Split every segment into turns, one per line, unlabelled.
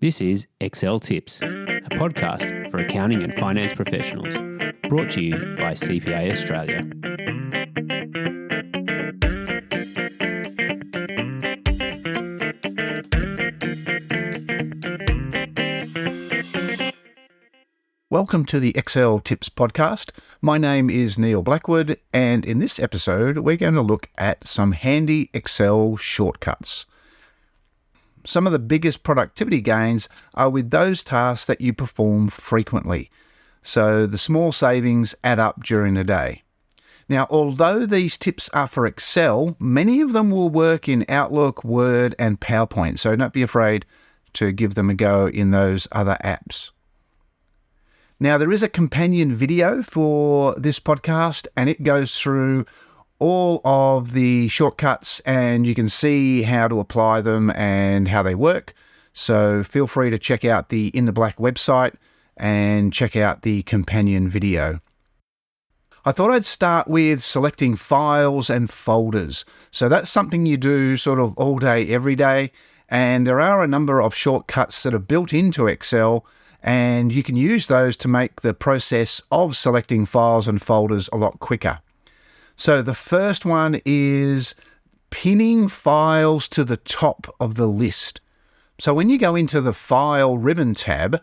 This is Excel Tips, a podcast for accounting and finance professionals, brought to you by CPA Australia.
Welcome to the Excel Tips podcast. My name is Neil Blackwood, and in this episode, we're going to look at some handy Excel shortcuts. Some of the biggest productivity gains are with those tasks that you perform frequently. So the small savings add up during the day. Now, although these tips are for Excel, many of them will work in Outlook, Word, and PowerPoint. So don't be afraid to give them a go in those other apps. Now, there is a companion video for this podcast, and it goes through all of the shortcuts, and you can see how to apply them and how they work. So feel free to check out the In the Black website and check out the companion video. I thought I'd start with selecting files and folders. So that's something you do sort of all day, every day. And there are a number of shortcuts that are built into Excel, and you can use those to make the process of selecting files and folders a lot quicker. So the first one is pinning files to the top of the list. So when you go into the File ribbon tab,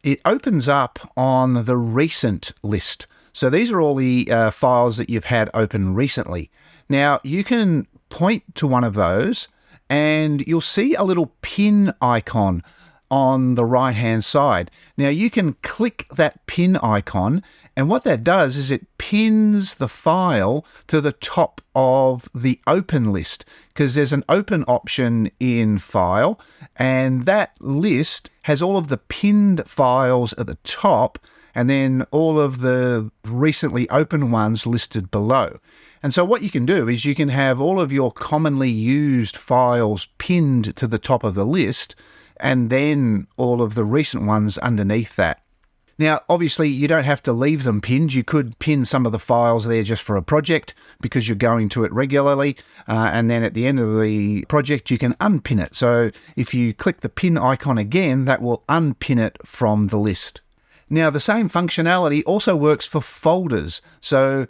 it opens up on the Recent list. So these are all the files that you've had open recently. Now you can point to one of those and you'll see a little pin icon on the right-hand side. Now you can click that pin icon, and what that does is it pins the file to the top of the Open list, because there's an Open option in File, and that list has all of the pinned files at the top, and then all of the recently open ones listed below. And so what you can do is you can have all of your commonly used files pinned to the top of the list, and then all of the recent ones underneath that. Now, obviously, you don't have to leave them pinned. You could pin some of the files there just for a project because you're going to it regularly. And then at the end of the project, you can unpin it. So if you click the pin icon again, that will unpin it from the list. Now, the same functionality also works for folders. So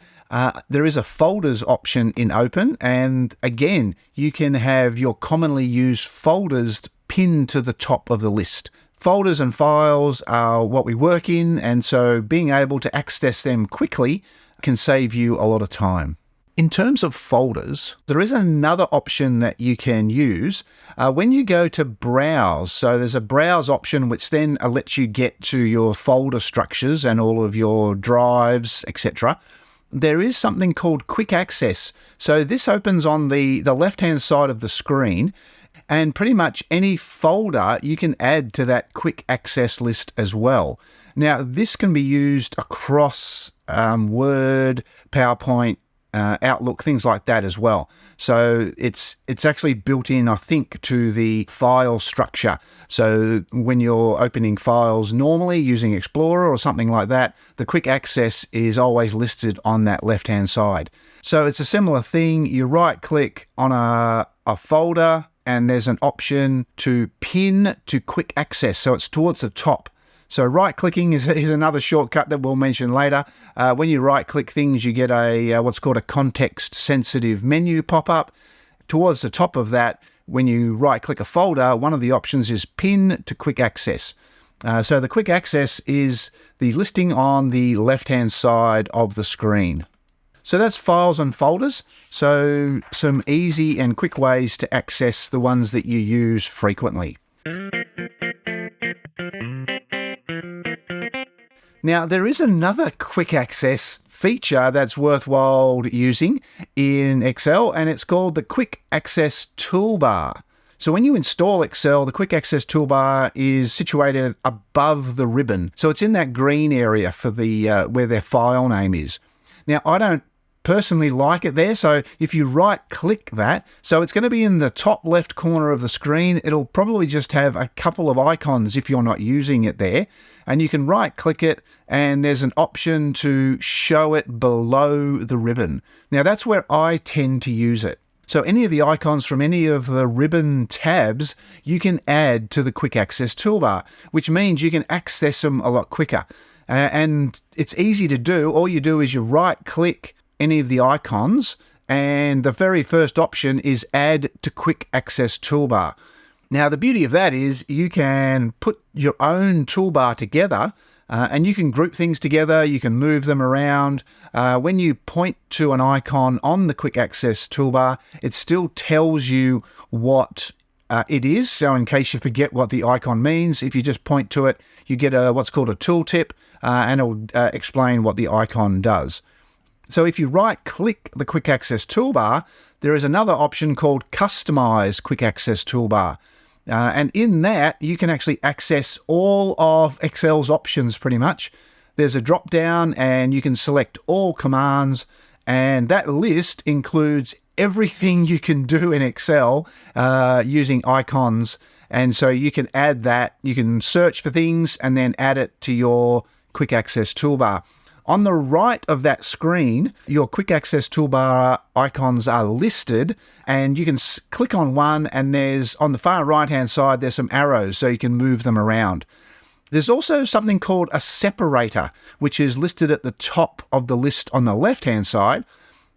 there is a folders option in Open. And again, you can have your commonly used folders pinned to the top of the list. Folders and files are what we work in, and so being able to access them quickly can save you a lot of time. In terms of folders, there is another option that you can use when you go to Browse. So there's a Browse option which then lets you get to your folder structures and all of your drives, etc. There is something called Quick Access. So this opens on the left-hand side of the screen, and pretty much any folder you can add to that quick access list as well. Now, this can be used across Word, PowerPoint, Outlook, things like that as well. So it's actually built in, I think, to the file structure. So when you're opening files normally using Explorer or something like that, the quick access is always listed on that left-hand side. So it's a similar thing. You right-click on a folder, and there's an option to pin to quick access. So it's towards the top. So right-clicking is another shortcut that we'll mention later. When you right-click things, you get a what's called a context-sensitive menu pop-up. Towards the top of that, when you right-click a folder, one of the options is pin to quick access. So the quick access is the listing on the left-hand side of the screen. So that's files and folders. So some easy and quick ways to access the ones that you use frequently. Now, there is another quick access feature that's worthwhile using in Excel, and it's called the Quick Access Toolbar. So when you install Excel, the Quick Access Toolbar is situated above the ribbon. So it's in that green area for the where their file name is. Now, I don't personally like it there, so if you right click that, so it's going to be in the top left corner of the screen. It'll probably just have a couple of icons if you're not using it there, and you can right click it and there's an option to show it below the ribbon. Now that's where I tend to use it. So any of the icons from any of the ribbon tabs, you can add to the quick access toolbar, which means you can access them a lot quicker. And it's easy to do. All you do is you right click any of the icons, and the very first option is add to quick access toolbar. Now, the beauty of that is you can put your own toolbar together, and you can group things together, you can move them around. When you point to an icon on the quick access toolbar, it still tells you what it is. So in case you forget what the icon means, if you just point to it, you get what's called a tooltip, and it'll explain what the icon does. So if you right-click the quick access toolbar, there is another option called Customize Quick Access Toolbar. And in that, you can actually access all of Excel's options pretty much. There's a drop-down and you can select all commands, and that list includes everything you can do in Excel using icons. And so you can add that, you can search for things and then add it to your quick access toolbar. On the right of that screen, your quick access toolbar icons are listed, and you can click on one, and there's on the far right hand side, there's some arrows so you can move them around. There's also something called a separator, which is listed at the top of the list on the left hand side.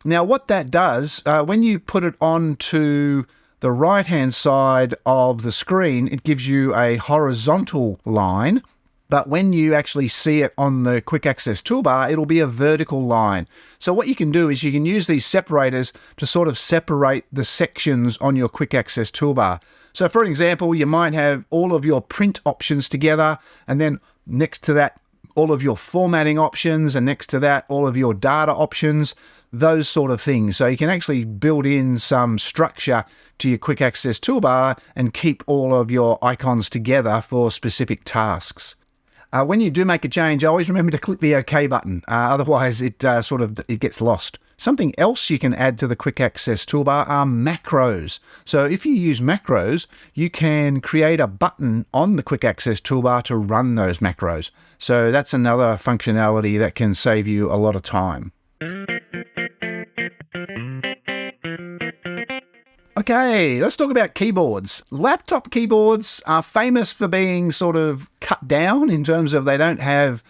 Now what that does, when you put it onto the right hand side of the screen, it gives you a horizontal line. But when you actually see it on the quick access toolbar, it'll be a vertical line. So what you can do is you can use these separators to sort of separate the sections on your quick access toolbar. So for example, you might have all of your print options together, and then next to that, all of your formatting options, and next to that, all of your data options, those sort of things. So you can actually build in some structure to your quick access toolbar and keep all of your icons together for specific tasks. When you do make a change, always remember to click the OK button. Otherwise, it gets lost. Something else you can add to the quick access toolbar are macros. So if you use macros, you can create a button on the quick access toolbar to run those macros. So that's another functionality that can save you a lot of time. Okay, let's talk about keyboards. Laptop keyboards are famous for being sort of cut down in terms of they don't have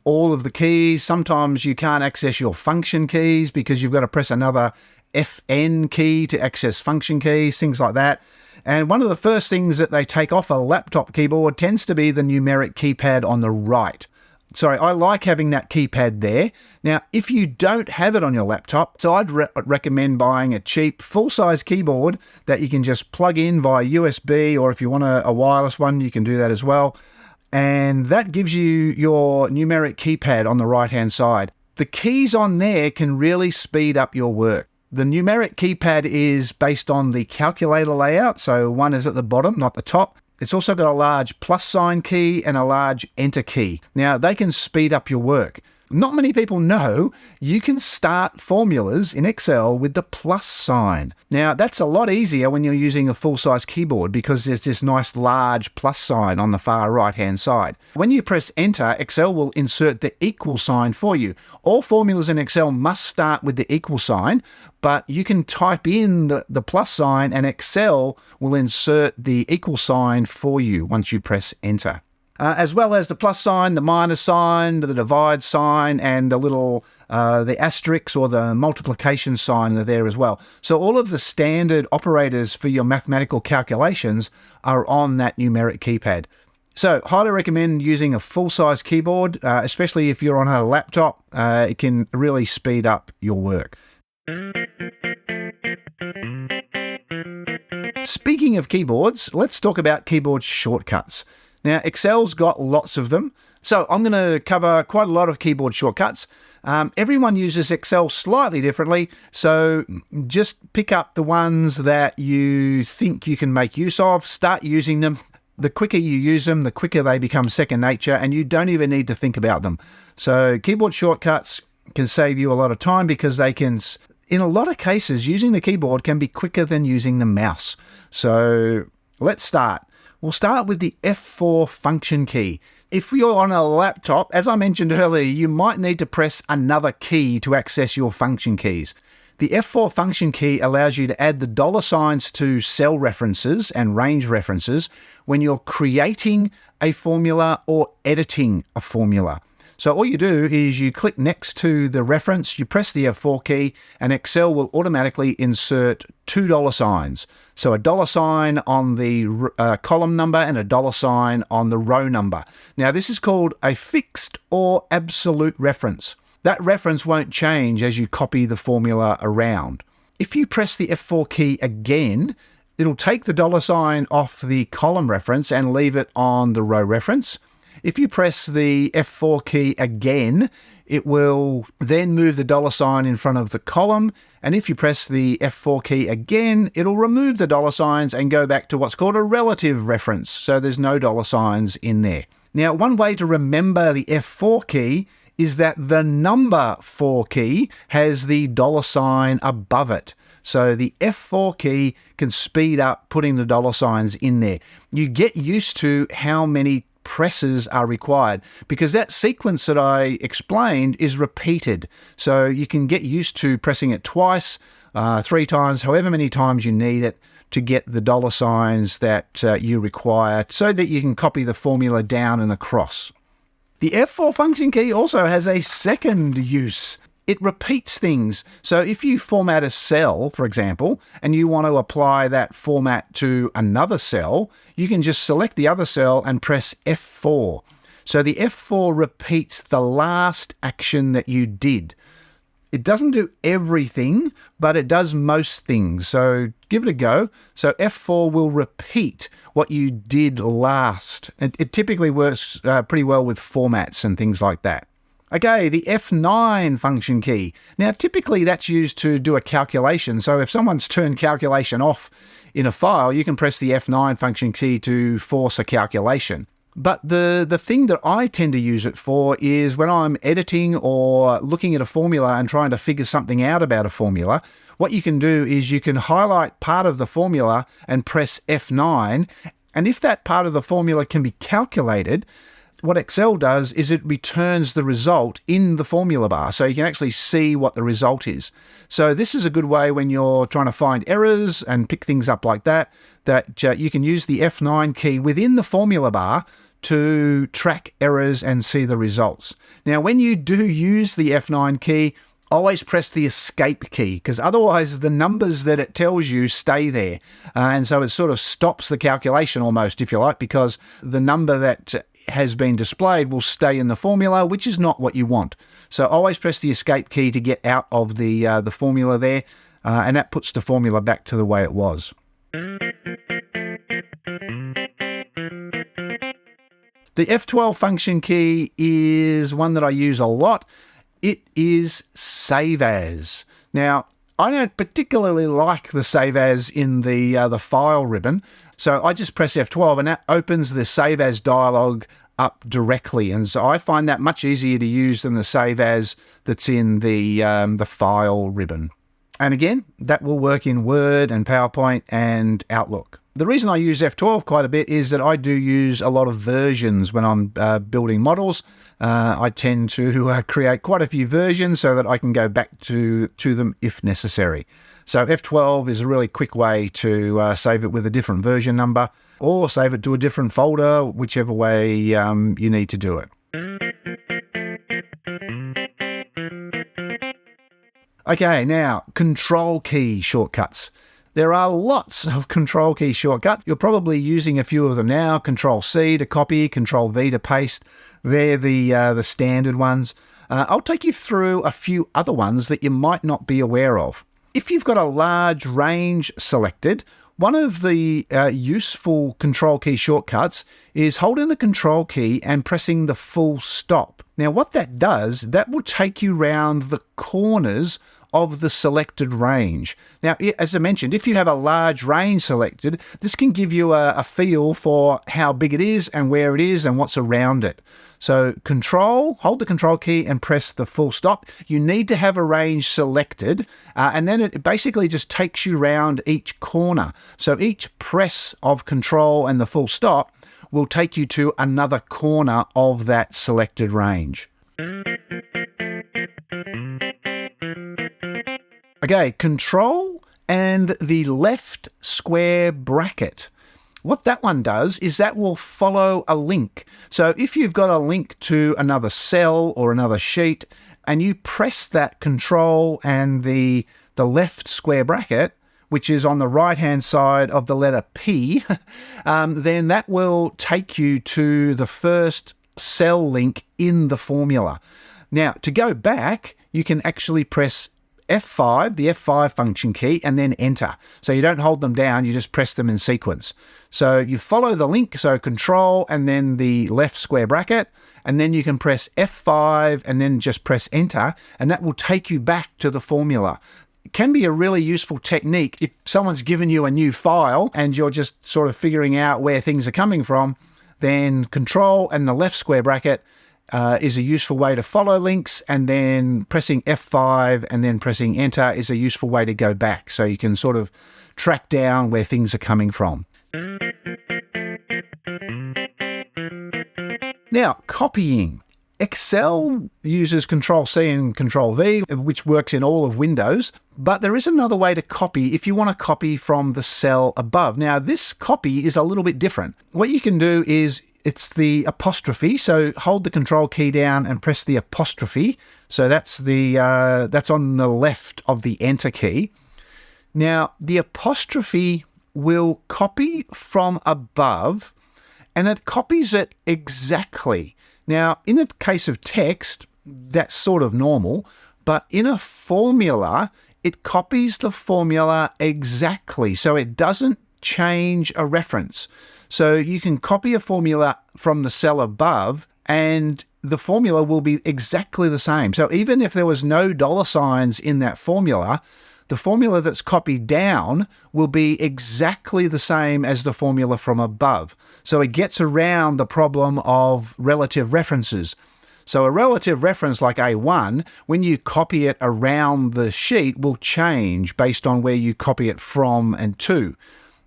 all of the keys. Sometimes you can't access your function keys because you've got to press another FN key to access function keys, things like that. And one of the first things that they take off a laptop keyboard tends to be the numeric keypad on the right. Sorry, I like having that keypad there. Now, if you don't have it on your laptop, so I'd recommend buying a cheap full-size keyboard that you can just plug in via USB, or if you want a wireless one, you can do that as well. And that gives you your numeric keypad on the right-hand side. The keys on there can really speed up your work. The numeric keypad is based on the calculator layout, so one is at the bottom, not the top. It's also got a large plus sign key and a large enter key. Now, they can speed up your work. Not many people know you can start formulas in Excel with the plus sign. Now, that's a lot easier when you're using a full-size keyboard because there's this nice large plus sign on the far right-hand side. When you press enter, Excel will insert the equal sign for you. All formulas in Excel must start with the equal sign, but you can type in the plus sign and Excel will insert the equal sign for you once you press enter. As well as the plus sign, the minus sign, the divide sign, and the little the asterisk or the multiplication sign are there as well. So all of the standard operators for your mathematical calculations are on that numeric keypad. So highly recommend using a full-size keyboard, especially if you're on a laptop. It can really speed up your work. Speaking of keyboards, let's talk about keyboard shortcuts. Now, Excel's got lots of them, so I'm going to cover quite a lot of keyboard shortcuts. Everyone uses Excel slightly differently, so just pick up the ones that you think you can make use of, start using them. The quicker you use them, the quicker they become second nature, and you don't even need to think about them. So keyboard shortcuts can save you a lot of time because they can, in a lot of cases, using the keyboard can be quicker than using the mouse. So let's start. We'll start with the F4 function key. If you're on a laptop, as I mentioned earlier, you might need to press another key to access your function keys. The F4 function key allows you to add the dollar signs to cell references and range references when you're creating a formula or editing a formula. So all you do is you click next to the reference, you press the F4 key, and Excel will automatically insert two dollar signs. So a dollar sign on the column number and a dollar sign on the row number. Now this is called a fixed or absolute reference. That reference won't change as you copy the formula around. If you press the F4 key again, it'll take the dollar sign off the column reference and leave it on the row reference. If you press the F4 key again, it will then move the dollar sign in front of the column. And if you press the F4 key again, it'll remove the dollar signs and go back to what's called a relative reference. So there's no dollar signs in there. Now, one way to remember the F4 key is that the number 4 key has the dollar sign above it. So the F4 key can speed up putting the dollar signs in there. You get used to how many presses are required because that sequence that I explained is repeated. So you can get used to pressing it twice, 3 times, however many times you need it to get the dollar signs that you require so that you can copy the formula down and across. The F4 function key also has a second use. It repeats things. So if you format a cell, for example, and you want to apply that format to another cell, you can just select the other cell and press F4. So the F4 repeats the last action that you did. It doesn't do everything, but it does most things. So give it a go. So F4 will repeat what you did last. It typically works pretty well with formats and things like that. Okay, the F9 function key. Now, typically that's used to do a calculation. So if someone's turned calculation off in a file, you can press the F9 function key to force a calculation. But the thing that I tend to use it for is when I'm editing or looking at a formula and trying to figure something out about a formula, what you can do is you can highlight part of the formula and press F9. And if that part of the formula can be calculated, what Excel does is it returns the result in the formula bar, so you can actually see what the result is. So this is a good way when you're trying to find errors and pick things up like that, you can use the F9 key within the formula bar to track errors and see the results. Now, when you do use the F9 key, always press the escape key because otherwise the numbers that it tells you stay there. And so it sort of stops the calculation almost, if you like, because the number that has been displayed will stay in the formula, which is not what you want. So always press the escape key to get out of the formula there, and that puts the formula back to the way it was. The F12 function key is one that I use a lot. It is save as. Now, I don't particularly like the save as in the file ribbon, so I just press F12 and that opens the save as dialog up directly. And so I find that much easier to use than the save as that's in the file ribbon. And again, that will work in Word and PowerPoint and Outlook. The reason I use F12 quite a bit is that I do use a lot of versions when I'm building models. I tend to create quite a few versions so that I can go back to them if necessary. So F12 is a really quick way to save it with a different version number or save it to a different folder, whichever way you need to do it. Okay, now control key shortcuts. There are lots of control key shortcuts. You're probably using a few of them now. Control C to copy, Control V to paste. They're the standard ones. I'll take you through a few other ones that you might not be aware of. If you've got a large range selected, one of the useful control key shortcuts is holding the control key and pressing the full stop. Now what that does, that will take you round the corners of the selected range. Now, as I mentioned, if you have a large range selected, this can give you a feel for how big it is and where it is and what's around it. So hold the control key and press the full stop. You need to have a range selected, and then it basically just takes you round each corner. So each press of control and the full stop will take you to another corner of that selected range. Okay, Control and the left square bracket. What that one does is that will follow a link. So if you've got a link to another cell or another sheet and you press that Control and the left square bracket, which is on the right-hand side of the letter P, then that will take you to the first cell link in the formula. Now, to go back, you can actually press F5, the F5 function key, and then enter. So you don't hold them down, you just press them in sequence. So you follow the link, so Control and then the left square bracket, and then you can press F5 and then just press enter, and that will take you back to the formula. It can be a really useful technique if someone's given you a new file and you're just sort of figuring out where things are coming from. Then Control and the left square bracket is a useful way to follow links, and then pressing F5 and then pressing enter is a useful way to go back, so you can sort of track down where things are coming from. Now, copying. Excel uses Control-C and Control-V, which works in all of Windows, but there is another way to copy if you want to copy from the cell above. Now, this copy is a little bit different. What you can do is it's the apostrophe, so hold the Control key down and press the apostrophe. So that's that's on the left of the Enter key. Now, the apostrophe will copy from above, and it copies it exactly. Now, in a case of text, that's sort of normal, but in a formula, it copies the formula exactly, so it doesn't change a reference. So you can copy a formula from the cell above and the formula will be exactly the same. So even if there was no dollar signs in that formula, the formula that's copied down will be exactly the same as the formula from above. So it gets around the problem of relative references. So a relative reference like A1, when you copy it around the sheet, will change based on where you copy it from and to.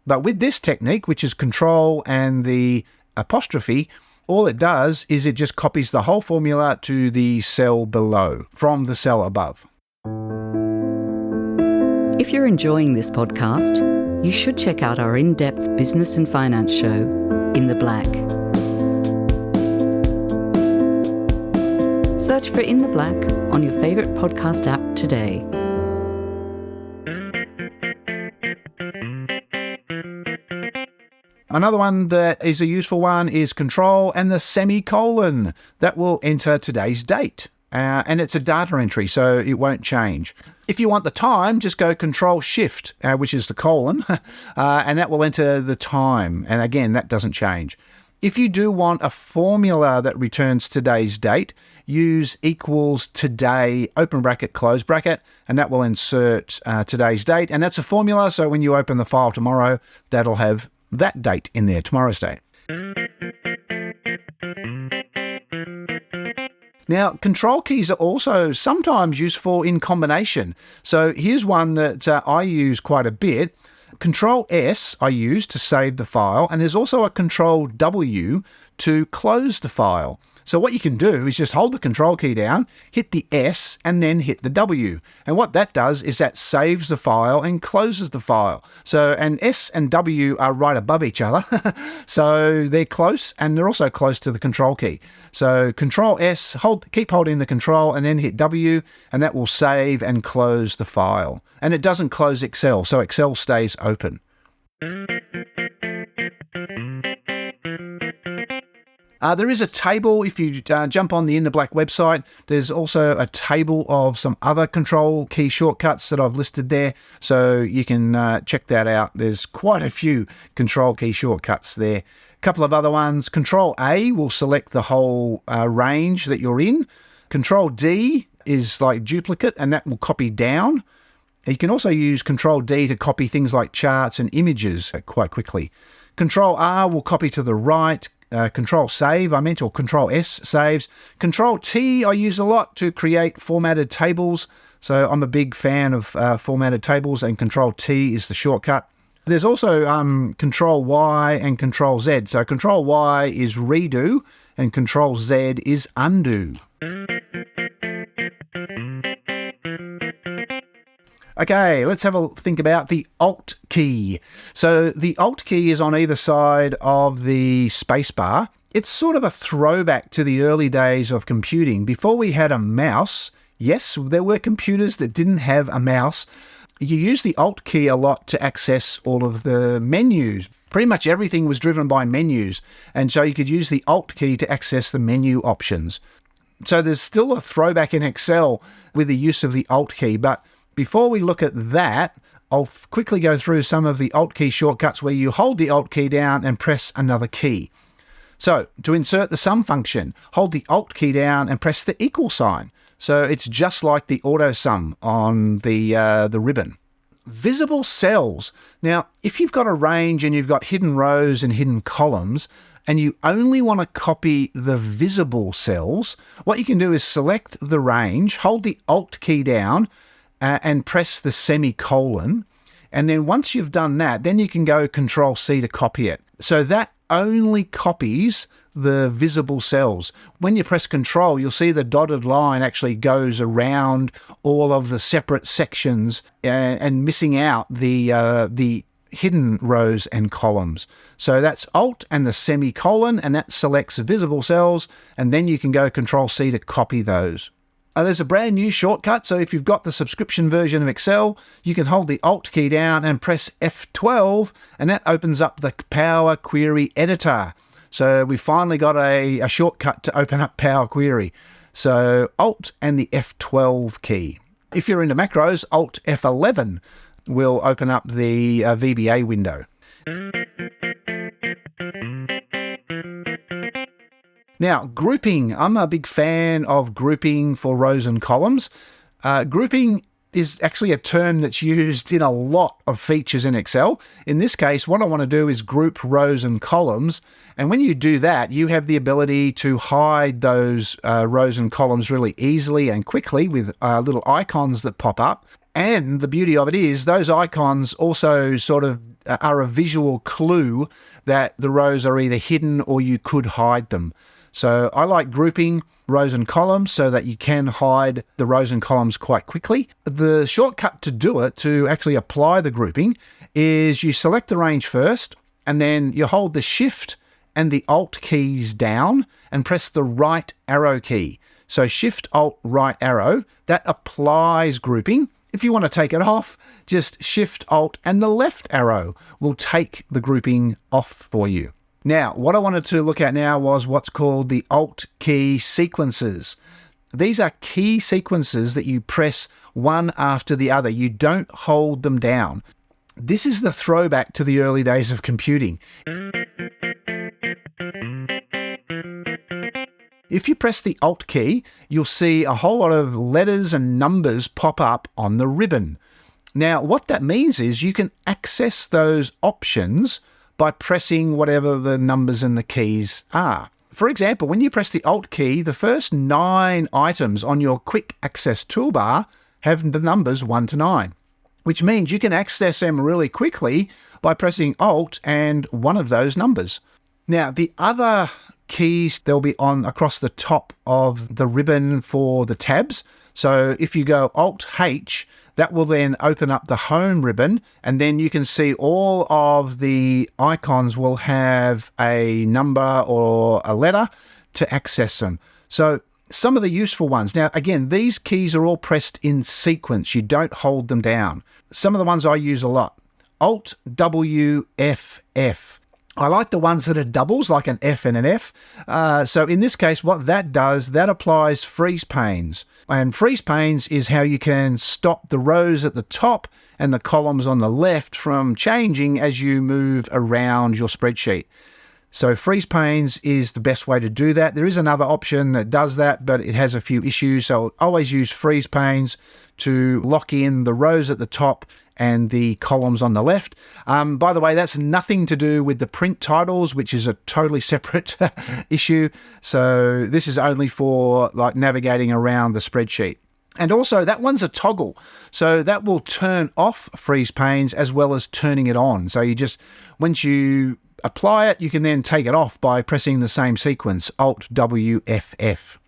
But with this technique, which is Control and the apostrophe, all it does is it just copies the whole formula to the cell below from the cell above.
If you're enjoying this podcast, you should check out our in-depth business and finance show, In the Black. Search for In the Black on your favourite podcast app today.
Another one that is a useful one is Control and the semicolon. That will enter today's date. And it's a data entry, so it won't change. If you want the time, just go Control-Shift, which is the colon, and that will enter the time. And again, that doesn't change. If you do want a formula that returns today's date, use equals today, open bracket, close bracket, and that will insert today's date. And that's a formula, so when you open the file tomorrow, that'll have that date in there, tomorrow's date. Now, control keys are also sometimes useful in combination. So here's one that I use quite a bit. Control-S I use to save the file, and there's also a Control-W to close the file. So what you can do is just hold the Control key down, hit the S, and then hit the W. And what that does is that saves the file and closes the file. So, and S and W are right above each other. So they're close, and they're also close to the Control key. So Control-S, keep holding the Control, and then hit W, and that will save and close the file. And it doesn't close Excel, so Excel stays open. There is a table, if you jump on the In the Black website, there's also a table of some other control key shortcuts that I've listed there, so you can check that out. There's quite a few control key shortcuts there. A couple of other ones. Control-A will select the whole range that you're in. Control-D is like duplicate, and that will copy down. You can also use Control-D to copy things like charts and images quite quickly. Control-R will copy to the right. Control-Save, or Control-S saves. Control-T I use a lot to create formatted tables. So I'm a big fan of formatted tables, and Control-T is the shortcut. There's also Control-Y and Control-Z. So Control-Y is redo, and Control-Z is undo. Okay, let's have a think about the Alt key. So the Alt key is on either side of the spacebar. It's sort of a throwback to the early days of computing. Before we had a mouse, yes, there were computers that didn't have a mouse. You use the Alt key a lot to access all of the menus. Pretty much everything was driven by menus, and so you could use the Alt key to access the menu options. So there's still a throwback in Excel with the use of the Alt key, but before we look at that, I'll quickly go through some of the Alt key shortcuts where you hold the Alt key down and press another key. So to insert the sum function, hold the Alt key down and press the equal sign. So it's just like the auto sum on the ribbon. Visible cells. Now, if you've got a range and you've got hidden rows and hidden columns, and you only want to copy the visible cells, what you can do is select the range, hold the Alt key down, and press the semicolon. And then once you've done that, then you can go Control C to copy it. So that only copies the visible cells. When you press Control, you'll see the dotted line actually goes around all of the separate sections and missing out the hidden rows and columns. So that's Alt and the semicolon, and that selects visible cells, and then you can go Control C to copy those. There's a brand new shortcut, so if you've got the subscription version of Excel, you can hold the Alt key down and press F12, and that opens up the Power Query Editor. So we finally got a shortcut to open up Power Query. So Alt and the F12 key. If you're into macros, Alt F11 will open up the VBA window. Now, grouping. I'm a big fan of grouping for rows and columns. Grouping is actually a term that's used in a lot of features in Excel. In this case, what I want to do is group rows and columns. And when you do that, you have the ability to hide those rows and columns really easily and quickly with little icons that pop up. And the beauty of it is those icons also sort of are a visual clue that the rows are either hidden or you could hide them. So I like grouping rows and columns so that you can hide the rows and columns quite quickly. The shortcut to do it, to actually apply the grouping, is you select the range first, and then you hold the Shift and the Alt keys down and press the right arrow key. So Shift, Alt, right arrow, that applies grouping. If you want to take it off, just Shift, Alt, and the left arrow will take the grouping off for you. Now, what I wanted to look at now was what's called the Alt key sequences. These are key sequences that you press one after the other. You don't hold them down. This is the throwback to the early days of computing. If you press the Alt key, you'll see a whole lot of letters and numbers pop up on the ribbon. Now, what that means is you can access those options by pressing whatever the numbers and the keys are. For example, when you press the Alt key, the first 9 items on your quick access toolbar have the numbers 1 to 9, which means you can access them really quickly by pressing Alt and one of those numbers. Now, the other keys, they'll be on across the top of the ribbon for the tabs. So if you go Alt H, that will then open up the home ribbon, and then you can see all of the icons will have a number or a letter to access them. So some of the useful ones. Now, again, these keys are all pressed in sequence. You don't hold them down. Some of the ones I use a lot. Alt W F F. I like the ones that are doubles, like an F and an F. So in this case, what that does, that applies freeze panes. And freeze panes is how you can stop the rows at the top and the columns on the left from changing as you move around your spreadsheet. So freeze panes is the best way to do that. There is another option that does that, but it has a few issues. So always use freeze panes to lock in the rows at the top and the columns on the left. By the way, that's nothing to do with the print titles, which is a totally separate issue. So this is only for like navigating around the spreadsheet. And also that one's a toggle. So that will turn off freeze panes as well as turning it on. So you just, once you apply it, you can then take it off by pressing the same sequence, Alt W F F.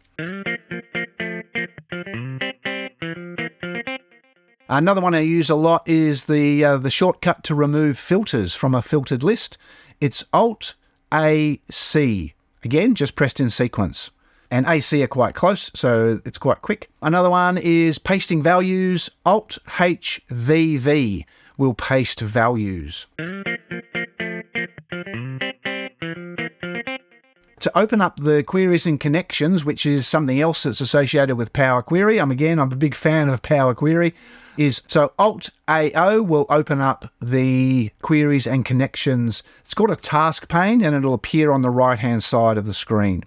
Another one I use a lot is the shortcut to remove filters from a filtered list. It's Alt-AC. Again, just pressed in sequence. And AC are quite close, so it's quite quick. Another one is pasting values. Alt-HVV will paste values. To open up the queries and connections, which is something else that's associated with Power Query, I'm a big fan of Power Query, so Alt-AO will open up the queries and connections. It's called a task pane, and it'll appear on the right-hand side of the screen.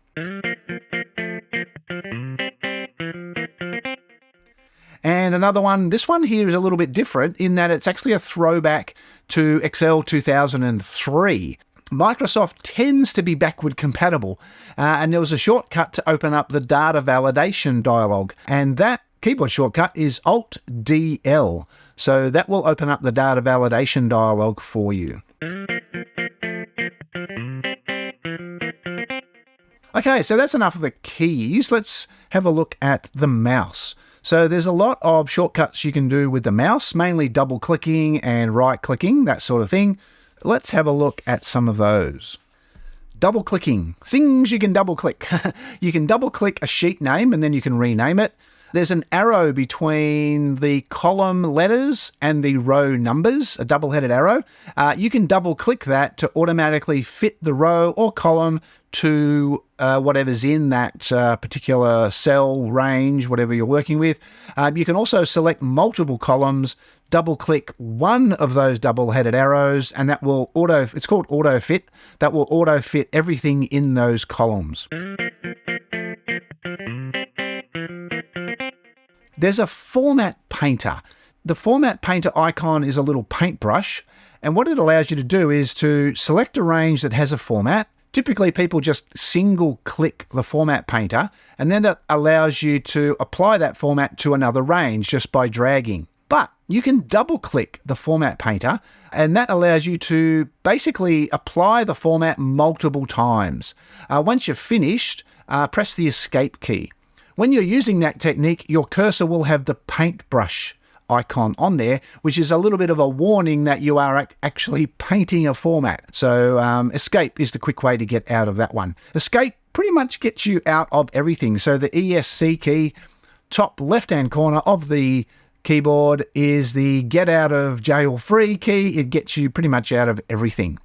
And another one, this one here is a little bit different in that it's actually a throwback to Excel 2003. Microsoft tends to be backward compatible, and there was a shortcut to open up the data validation dialog, and that keyboard shortcut is Alt-DL. So that will open up the data validation dialog for you. Okay, so that's enough of the keys. Let's have a look at the mouse. So there's a lot of shortcuts you can do with the mouse, mainly double clicking and right clicking, that sort of thing. Let's have a look at some of those. Double clicking. Things you can double click. You can double click a sheet name and then you can rename it. There's an arrow between the column letters and the row numbers, a double-headed arrow. You can double click that to automatically fit the row or column to whatever's in that particular cell, range, whatever you're working with. You can also select multiple columns, double click one of those double-headed arrows, and that will it's called auto fit, that will auto fit everything in those columns. There's a format painter. The format painter icon is a little paintbrush, and what it allows you to do is to select a range that has a format. Typically, people just single click the format painter, and then it allows you to apply that format to another range just by dragging. But you can double click the format painter, and that allows you to basically apply the format multiple times. Once you're finished, press the escape key. When you're using that technique, your cursor will have the paintbrush icon on there, which is a little bit of a warning that you are actually painting a format. So escape is the quick way to get out of that one. Escape pretty much gets you out of everything. So the ESC key, top left-hand corner of the keyboard, is the get out of jail free key. It gets you pretty much out of everything.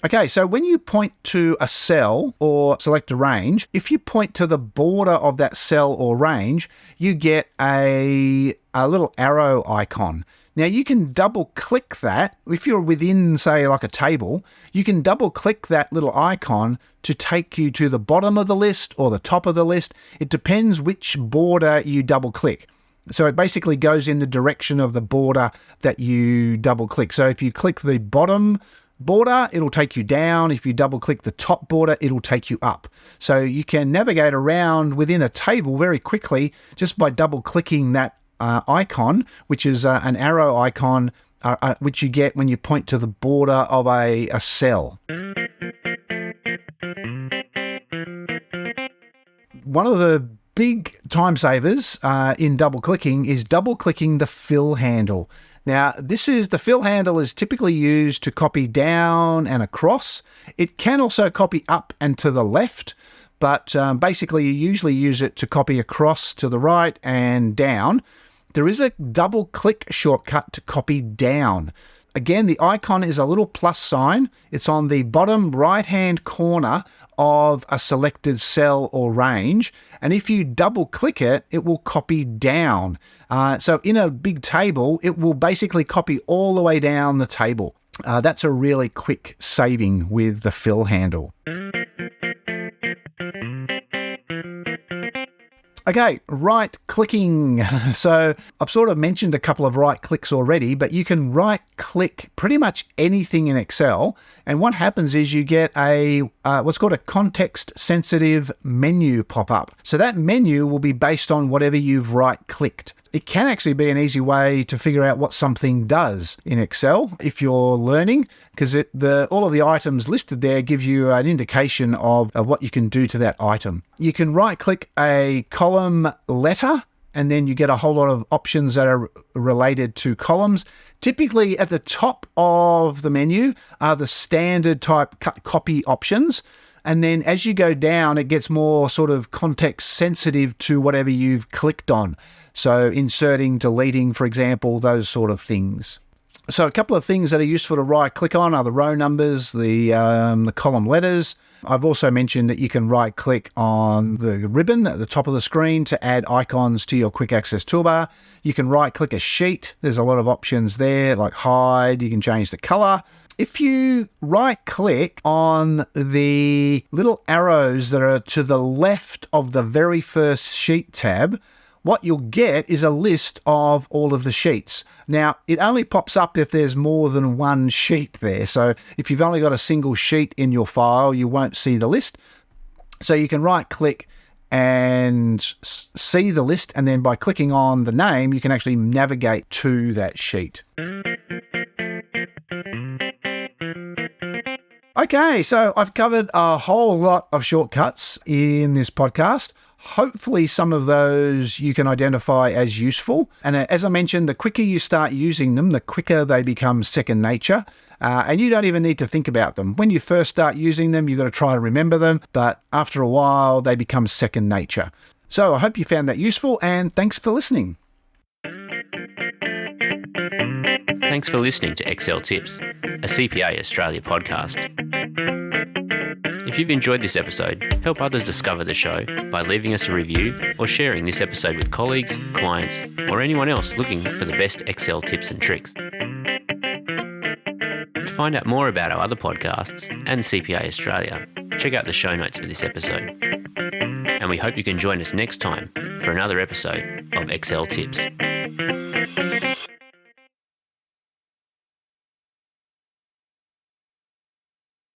Okay, so when you point to a cell or select a range, if you point to the border of that cell or range, you get a little arrow icon. Now you can double click that. If you're within, say, like a table, you can double click that little icon to take you to the bottom of the list or the top of the list. It depends which border you double click. So it basically goes in the direction of the border that you double click. So if you click the bottom border, it'll take you down. If you double click the top border, it'll take you up. So you can navigate around within a table very quickly just by double clicking that icon, which is an arrow icon, which you get when you point to the border of a cell. One of the big time savers in double clicking is double clicking the fill handle. Now, the fill handle is typically used to copy down and across. It can also copy up and to the left, but basically you usually use it to copy across to the right and down. There is a double click shortcut to copy down. Again, the icon is a little plus sign. It's on the bottom right-hand corner of a selected cell or range. And if you double click it, it will copy down. So in a big table, it will basically copy all the way down the table. That's a really quick saving with the fill handle. Okay, right clicking. So I've sort of mentioned a couple of right clicks already, but you can right click pretty much anything in Excel. And what happens is you get what's called a context sensitive menu pop up. So that menu will be based on whatever you've right clicked. it can actually be an easy way to figure out what something does in Excel if you're learning, because all of the items listed there give you an indication of what you can do to that item. You can right-click a column letter, and then you get a whole lot of options that are related to columns. Typically at the top of the menu are the standard type cut copy options. And then as you go down, it gets more sort of context sensitive to whatever you've clicked on. So inserting, deleting, for example, those sort of things. So a couple of things that are useful to right click on are the row numbers, the column letters. I've also mentioned that you can right click on the ribbon at the top of the screen to add icons to your quick access toolbar. You can right click a sheet. There's a lot of options there like hide. You can change the color. If you right click on the little arrows that are to the left of the very first sheet tab, what you'll get is a list of all of the sheets. Now, it only pops up if there's more than one sheet there. So if you've only got a single sheet in your file, you won't see the list. So you can right click and see the list, and then by clicking on the name, you can actually navigate to that sheet. Okay, so I've covered a whole lot of shortcuts in this podcast. Hopefully some of those you can identify as useful. And as I mentioned, the quicker you start using them, the quicker they become second nature. And you don't even need to think about them. When you first start using them, you've got to try to remember them. But after a while, they become second nature. So I hope you found that useful, and thanks for listening.
Thanks for listening to Excel Tips, a CPA Australia podcast. If you've enjoyed this episode, help others discover the show by leaving us a review or sharing this episode with colleagues, clients, or anyone else looking for the best Excel tips and tricks. To find out more about our other podcasts and CPA Australia, check out the show notes for this episode. And we hope you can join us next time for another episode of Excel Tips.